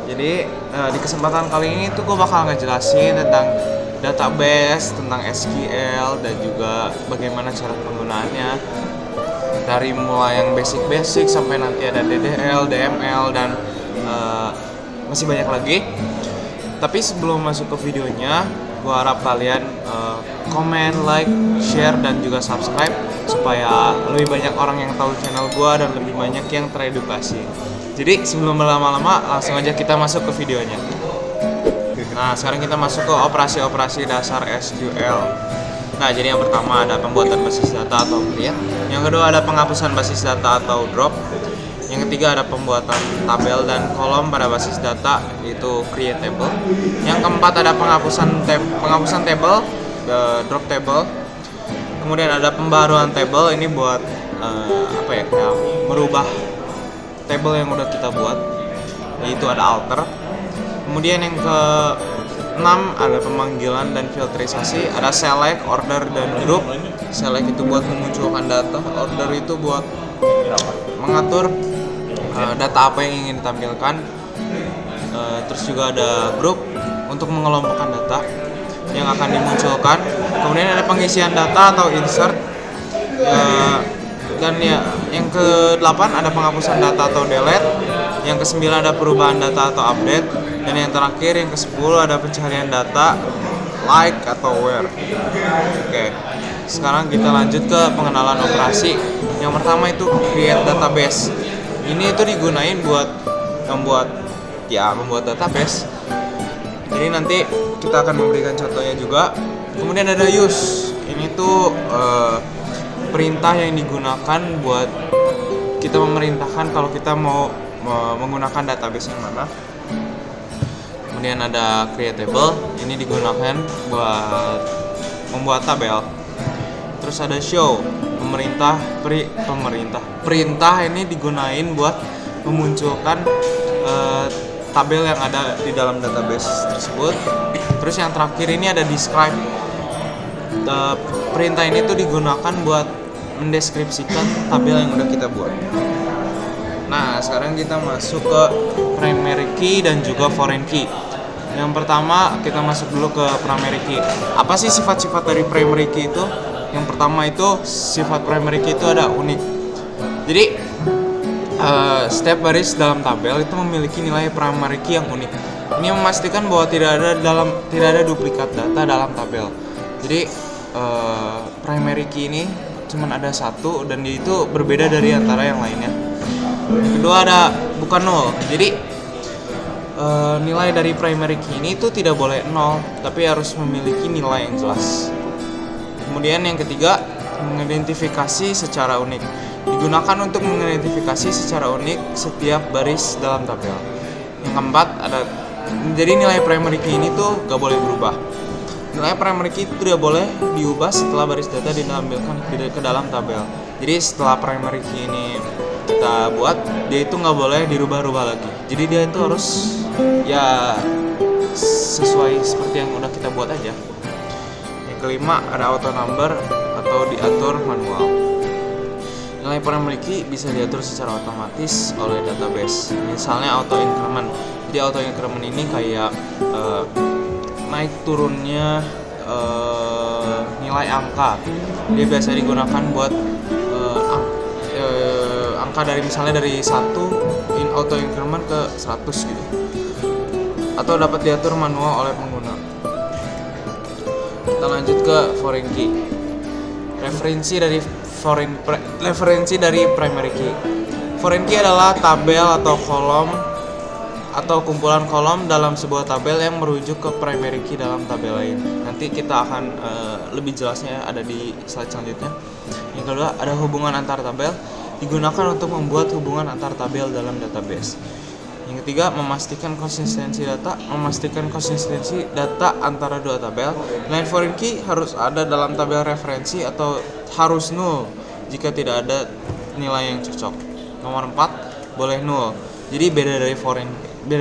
Jadi di kesempatan kali ini tuh gue bakal ngejelasin tentang database, tentang SQL, dan juga bagaimana cara penggunaannya. Dari mulai yang basic-basic sampai nanti ada DDL, DML, dan masih banyak lagi. Tapi sebelum masuk ke videonya, gue harap kalian komen, like, share, dan juga subscribe supaya lebih banyak orang yang tahu channel gue dan lebih banyak yang teredukasi. Jadi sebelum berlama-lama, langsung aja kita masuk ke videonya. Nah, sekarang kita masuk ke operasi-operasi dasar SQL. Nah, jadi yang pertama ada pembuatan basis data atau create. Yang kedua ada penghapusan basis data atau drop. Yang ketiga ada pembuatan tabel dan kolom pada basis data, yaitu create table. Yang keempat ada penghapusan table, drop table. Kemudian ada pembaruan table, ini buat merubah table yang udah kita buat, yaitu ada alter. Kemudian yang ke-6 ada pemanggilan dan filterisasi, ada select, order, dan group. Select itu buat memunculkan data, order itu buat mengatur data apa yang ingin ditampilkan. Terus juga ada group untuk mengelompokkan data yang akan dimunculkan. Kemudian ada pengisian data atau insert. Dan ya, yang ke-8 ada penghapusan data atau delete. Yang ke-9 ada perubahan data atau update. Dan yang terakhir, yang ke-10 ada pencarian data, like atau where. Oke, sekarang kita lanjut ke pengenalan operasi. Yang pertama itu create database. Ini itu digunain buat membuat database. Jadi nanti kita akan memberikan contohnya juga. Kemudian ada use. Ini tuh perintah yang digunakan buat kita memerintahkan kalau kita mau menggunakan database yang mana. Kemudian ada create table, ini digunakan buat membuat tabel. Terus ada show, perintah ini digunain buat memunculkan tabel yang ada di dalam database tersebut. Terus yang terakhir ini ada describe. Perintah ini tuh digunakan buat mendeskripsikan tabel yang udah kita buat. Nah, sekarang kita masuk ke primary key dan juga foreign key. Yang pertama kita masuk dulu ke primary key. Apa sih sifat-sifat dari primary key itu? Yang pertama itu sifat primary key itu ada unik. Jadi setiap baris dalam tabel itu memiliki nilai primary key yang unik. Ini memastikan bahwa tidak ada duplikat data dalam tabel. Jadi primary key ini cuma ada satu dan dia itu berbeda dari antara yang lainnya. Yang kedua ada bukan nol. Jadi nilai dari primary key ini itu tidak boleh nol, tapi harus memiliki nilai yang jelas. Kemudian yang ketiga, mengidentifikasi secara unik. Digunakan untuk mengidentifikasi secara unik setiap baris dalam tabel. Yang keempat ada, jadi nilai primary key ini tuh gak boleh berubah. Nilai primary key itu tidak boleh diubah setelah baris data ditampilkan ke dalam tabel. Jadi setelah primary key ini kita buat, dia itu nggak boleh dirubah-rubah lagi. Jadi dia itu harus ya sesuai seperti yang udah kita buat aja. Yang kelima ada auto number atau diatur manual. Nilai primary key bisa diatur secara otomatis oleh database. Misalnya auto increment. Jadi auto increment ini kayak naik turunnya nilai angka. Dia biasa digunakan buat angka dari misalnya dari 1 auto increment ke 100 gitu. Atau dapat diatur manual oleh pengguna. Kita lanjut ke foreign key. Referensi dari primary key. Foreign key adalah tabel atau kolom atau kumpulan kolom dalam sebuah tabel yang merujuk ke primary key dalam tabel lain. Nanti kita akan lebih jelasnya ada di slide selanjutnya. Yang kedua ada hubungan antar tabel, digunakan untuk membuat hubungan antar tabel dalam database. Yang ketiga memastikan konsistensi data antara dua tabel. Nilai foreign key harus ada dalam tabel referensi atau harus nol jika tidak ada nilai yang cocok. Nomor 4 boleh nol. Jadi beda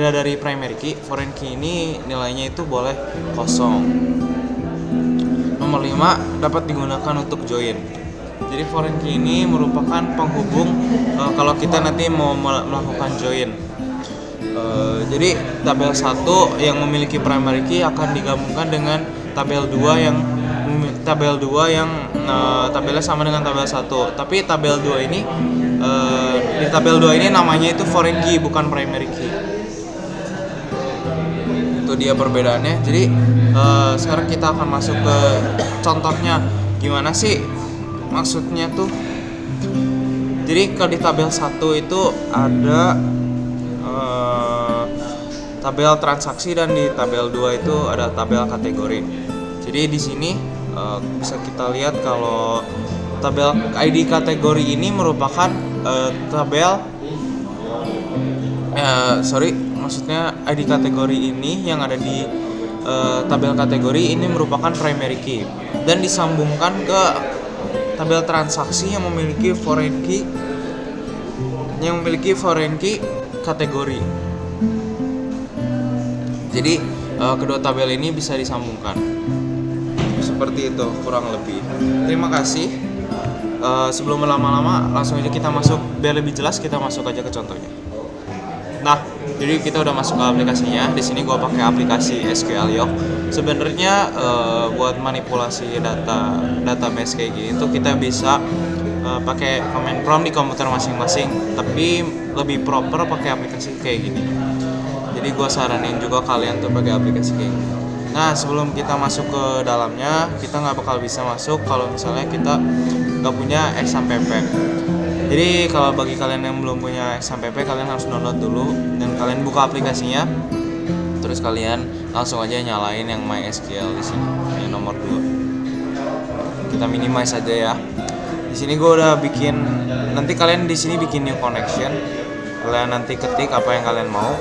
dari primary key, foreign key ini nilainya itu boleh kosong. Nomor 5 dapat digunakan untuk join. Jadi foreign key ini merupakan penghubung kalau kita nanti mau melakukan join. Jadi tabel 1 yang memiliki primary key akan digabungkan dengan tabel 2 yang tabelnya sama dengan tabel 1. Tapi tabel 2 ini di tabel 2 ini namanya itu foreign key, bukan primary key. Itu dia perbedaannya. Jadi sekarang kita akan masuk ke contohnya. Gimana sih maksudnya tuh? Jadi kalau di tabel 1 itu ada tabel transaksi, dan di tabel 2 itu ada tabel kategori. Jadi di sini bisa kita lihat kalau tabel ID kategori ini merupakan maksudnya ID kategori ini yang ada di tabel kategori ini merupakan primary key dan disambungkan ke tabel transaksi yang memiliki foreign key kategori. Jadi kedua tabel ini bisa disambungkan. Seperti itu kurang lebih. Terima kasih. Sebelum berlama-lama, langsung aja kita masuk, biar lebih jelas kita masuk aja ke contohnya. Nah, jadi kita udah masuk ke aplikasinya. Di sini gua pakai aplikasi SQL Yoke. Sebenarnya buat manipulasi database kayak gini tuh kita bisa pakai command prompt di komputer masing-masing, tapi lebih proper pakai aplikasi kayak gini. Jadi gue saranin juga kalian tuh pakai aplikasi kayak gini. Nah, sebelum kita masuk ke dalamnya, kita nggak bakal bisa masuk kalau misalnya kita nggak punya XAMPP. Jadi kalau bagi kalian yang belum punya XAMPP, kalian harus download dulu dan kalian buka aplikasinya. Terus kalian langsung aja nyalain yang MySQL di sini, yang nomor 2. Kita minimize aja ya. Di sini gue udah bikin, nanti kalian di sini bikin new connection. Kalian nanti ketik apa yang kalian mau.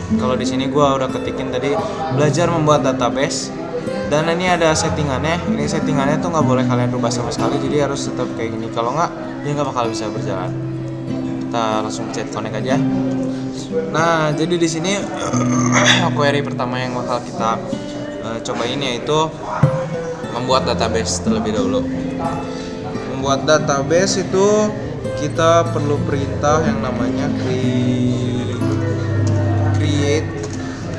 Kalau di sini gue udah ketikin tadi belajar membuat database, dan ini ada settingannya. Ini settingannya tuh nggak boleh kalian rubah sama sekali, jadi harus tetap kayak gini. Kalau nggak, dia nggak bakal bisa berjalan. Kita langsung chat connect aja. Nah, jadi di sini query pertama yang bakal kita cobain yaitu membuat database terlebih dahulu. Membuat database itu kita perlu perintah yang namanya create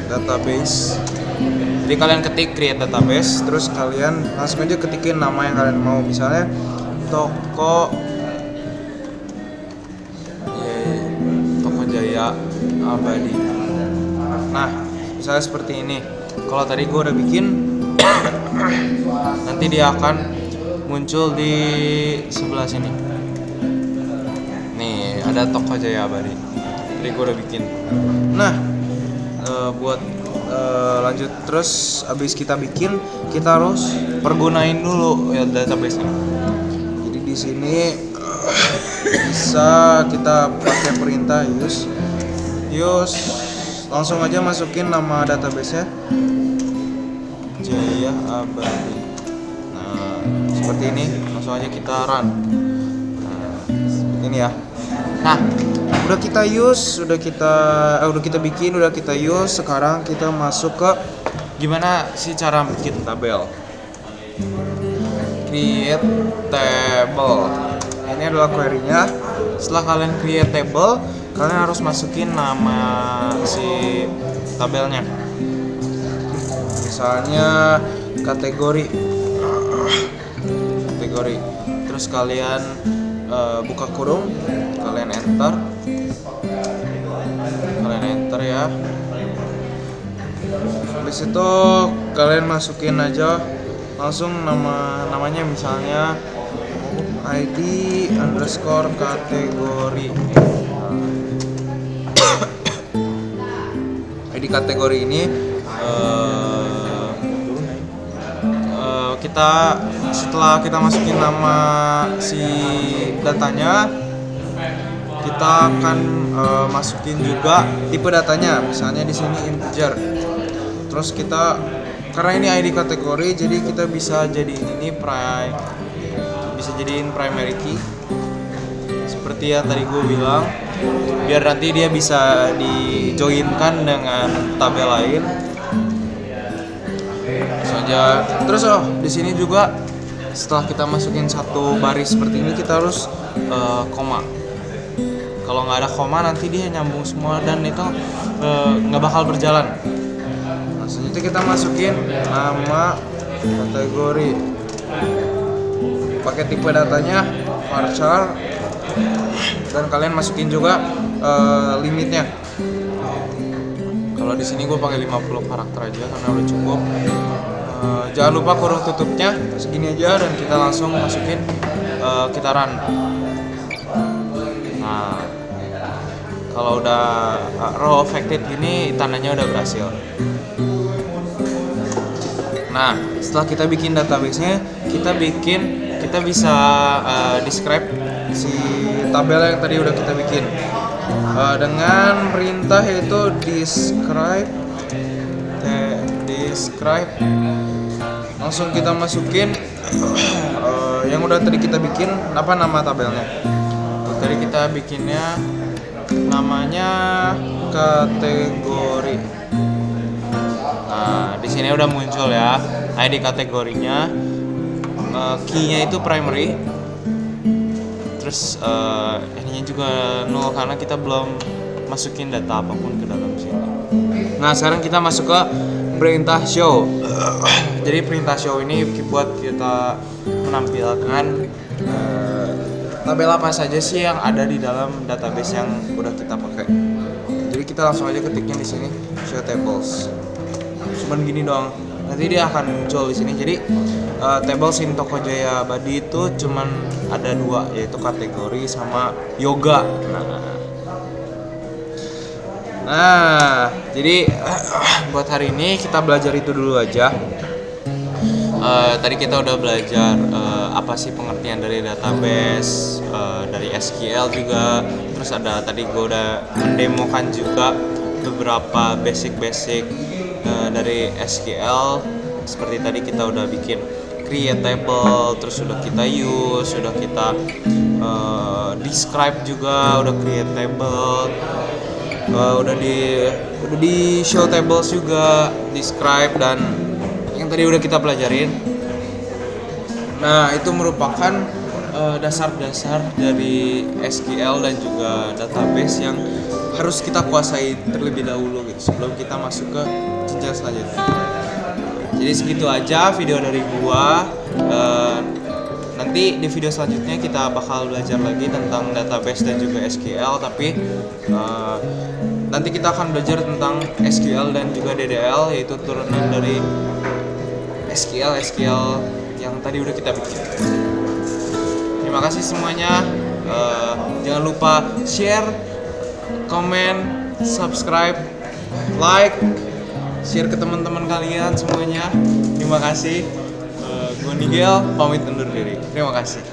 database. Jadi kalian ketik create database, terus kalian langsung aja ketikin nama yang kalian mau. Misalnya Jaya Abadi. Nah, misalnya seperti ini. Kalau tadi gue udah bikin, nanti dia akan muncul di sebelah sini. Nih, ada Toko Jaya Abadi. Tadi gue udah bikin. Nah, buat lanjut terus, abis kita bikin, kita harus pergunain dulu ya database-nya. Jadi di sini bisa kita pakai perintah use, langsung aja masukin nama database-nya Jaya Abadi. Nah, seperti ini, langsung aja kita run. Nah, seperti ini ya. Nah, udah kita bikin, udah kita use. Sekarang kita masuk ke gimana sih cara bikin tabel. Create table. Ini adalah query-nya. Setelah kalian create table, kalian harus masukin nama si tabelnya. Misalnya kategori. Terus kalian buka kurung, kalian enter ya. Habis itu kalian masukin aja langsung namanya, misalnya ID underscore kategori. ID kategori ini kita setelah kita masukin nama si datanya, kita akan masukin juga tipe datanya. Misalnya di sini integer. Terus kita, karena ini ID kategori, jadi kita bisa jadiin ini primary key. Seperti yang tadi gue bilang, biar nanti dia bisa dijoinkan dengan tabel lain. Saja. Terus di sini juga setelah kita masukin satu baris seperti ini, kita harus koma. Kalau nggak ada koma nanti dia nyambung semua dan itu nggak bakal berjalan. Nah, selanjutnya kita masukin nama kategori, pakai tipe datanya varchar, dan kalian masukin juga limitnya. Kalau di sini gue pakai 50 karakter aja karena udah cukup. Jangan lupa kurung tutupnya segini aja dan kita langsung masukin, kita run. Nah, kalau udah raw affected gini tandanya udah berhasil. Nah, setelah kita bikin database-nya, kita bisa describe si tabel yang tadi udah kita bikin dengan perintah yaitu describe. Langsung kita masukin yang udah tadi kita bikin, apa nama tabelnya. Tadi kita bikinnya namanya kategori. Nah, di sini udah muncul ya ID kategorinya. Key-nya itu primary. Terus ininya juga 0 karena kita belum masukin data apapun ke dalam sini. Nah, sekarang kita masuk ke perintah show. Jadi perintah show ini buat kita menampilkan tabel apa saja sih yang ada di dalam database yang udah kita pakai. Jadi kita langsung aja ketiknya di sini show tables. Cuman gini doang. Nanti dia akan muncul di sini. Jadi tables in Tokojoya Abadi itu cuman ada 2, yaitu kategori sama yoga. Nah, jadi buat hari ini kita belajar itu dulu aja. Tadi kita udah belajar apa sih pengertian dari database, dari SQL juga. Terus ada tadi gue udah mendemokan juga beberapa basic dari SQL. Seperti tadi kita udah bikin create table, terus udah kita use, udah kita describe juga, udah create table. Udah di show tables juga, describe, dan yang tadi udah kita pelajarin. Nah, itu merupakan dasar-dasar dari SQL dan juga database yang harus kita kuasai terlebih dahulu gitu sebelum kita masuk ke jenjang selanjutnya. Jadi segitu aja video dari gua. Nanti di video selanjutnya kita bakal belajar lagi tentang database dan juga SQL, tapi nanti kita akan belajar tentang SQL dan juga DDL, yaitu turunan dari SQL yang tadi udah kita bikin. Terima kasih semuanya. Jangan lupa share, komen, subscribe, like, share ke teman-teman kalian semuanya. Terima kasih. Gue Nigel, pamit undur diri. Terima kasih.